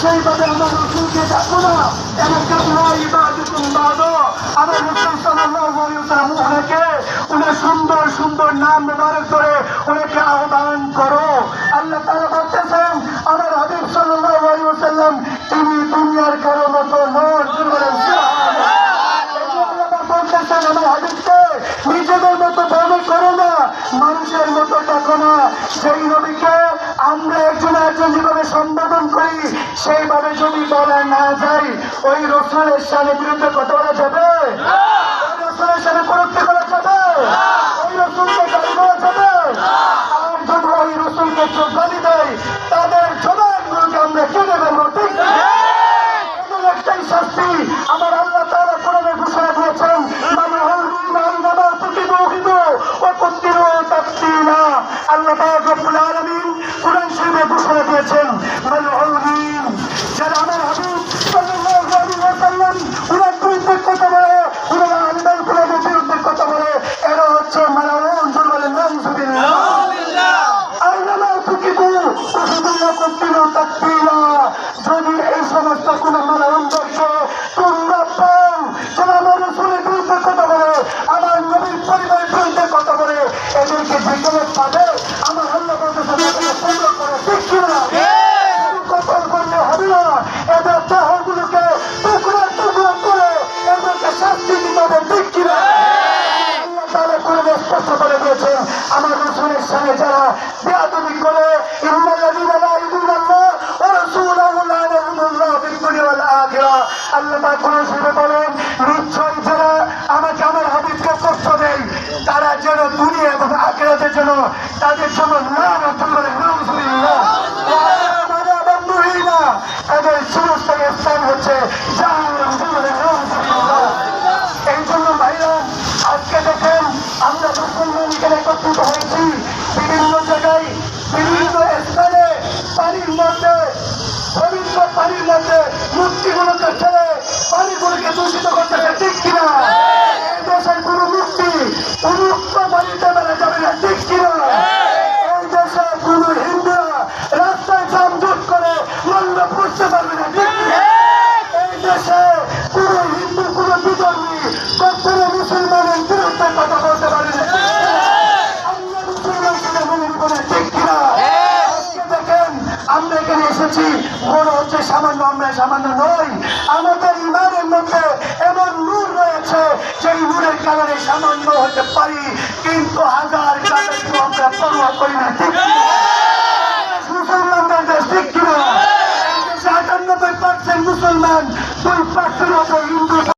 সেইভাবে আমার রসুলকে ডাকবো না। আমার রসুল সাল্লাল্লাহু আলাইহি ওয়াসাল্লাম উনাকে সুন্দর সুন্দর নাম মোবারক করে ওনাকে আহ্বান করো। আল্লাহ তাআলা বলতেছেন আমার হাবিব সাল্লাল্লাহু আলাইহি ওয়াসাল্লাম তিনি দুনিয়ার কারো মতো নন। বলতেছেন আমার হাবিবকে নিজেদের মতো মনে করো না, মানুষের মতো ডাকো না। সেই নবীকে আমরা একজন একজন যেভাবে সম্বোধন করি সেইভাবে যদি বলা না যায় ওই রসুলের সামনে বিরুদ্ধে কথা বলা যাবে? ওই রসুলের সামনে পরীক্ষা করা যাবে? ওই রসুলকে গালি দেওয়া যাবে? আর যদি ওই রসুলকে কেউ গালি দেয় তাদের জবানগুলোকে আমরা কেটে দেবো। ঠিক এমন একটাই শাস্তি আমার আল্লাহ তাআলা কোরআনে ঘোষণা দিয়েছেন, আল্লাহ পাক রব্বুল আলামিন কুরআন শরীফে ঘোষণা দিয়েছেন মালউনিন, যারা আমার হাবিব সাল্লাল্লাহু আলাইহি ওয়াসাল্লাম উনার বিরুদ্ধে কথা বলে, উনার আহলে কুরআনের বিরুদ্ধে কথা বলে, এরা হচ্ছে মালউন। বলেন নাউযুবিল্লাহ। আইনামা তুকিবু উহুদুল্লাকুম বিল তাকবীরা। যদি এই সমস্ত কোন মালউনদেরকে তোমরা পাও যারা আমার রাসূলের বিরুদ্ধে কথা বলে, আমার নবীর পরিবারের বিরুদ্ধে কথা বলে, এদেরকে যেখানে পাবে আমার আল্লাহ বলতেছেন ঠিক কিনা? কতল করলে হবে না, এদের দেহগুলোকে টুকরা টুকরা করে এদেরকে শাস্তি দিতে হবে। ঠিক কিনা? আল্লাহ তাআলা কোরআনে স্পষ্ট করে দিয়েছেন আমার রাসূলের সঙ্গে যারা বেয়াদবি করে ইন্নাল্লাযীনা লা ইউমিনুল্লাহ ওয়া রাসূলুহু লা'নাহুমুল্লাহু ফিদ দুনিয়া ওয়াল আখিরাহ। আল্লাহ পাক কোরআন শরীফে বলেন নিশ্চয়ই যারা আমাকে আমার হাবিবকে কষ্ট দেয় তারা যেন দুনিয়া এবং আখিরাতের জন্য তাদের জন্য তাদের চিরস্থায়ী স্থান হচ্ছে এই জন্য ভাইরা আজকে দেখেন আমরা মুসলমান এখানে একত্রিত হয়েছি বিভিন্ন জায়গায় বিভিন্ন স্থানে পানির মধ্যে পবিত্র পানির মধ্যে মূর্তিগুলোকে ছেড়ে পানিগুলোকে দূষিত করতেছে। ঠিক কিনা? এই দেশের কোন মূর্তি উন্মুক্ত পানিতে বেড়া যাবে না। ঠিক কিনা? এই দেশে কোন হিন্দুরা রাস্তায় যানজট করে মন্ডপ করতে পারবে না। ঠিক কিনা? এই দেশে কোন হিন্দু কোন বিধর্মী কখনো মুসলমানের বিরুদ্ধে কথা বলতে পারে না। আমরা মুসলমান সেটা মনে করে। ঠিক কিনা? দেখেন আমরা এখানে এসেছি মনে হচ্ছে সামান্য, আমরা সামান্য নই। আমাদের ইমানের মধ্যে এমন নূর রয়েছে সেই নূরের কারণে সামান্য হতে পারি, কিন্তু হাজার কাজের আমরা পরোয়া করি না। ঠিক মুসলমানদের দেশ। ঠিক কিনা? 98% মুসলমান, 2% হিন্দু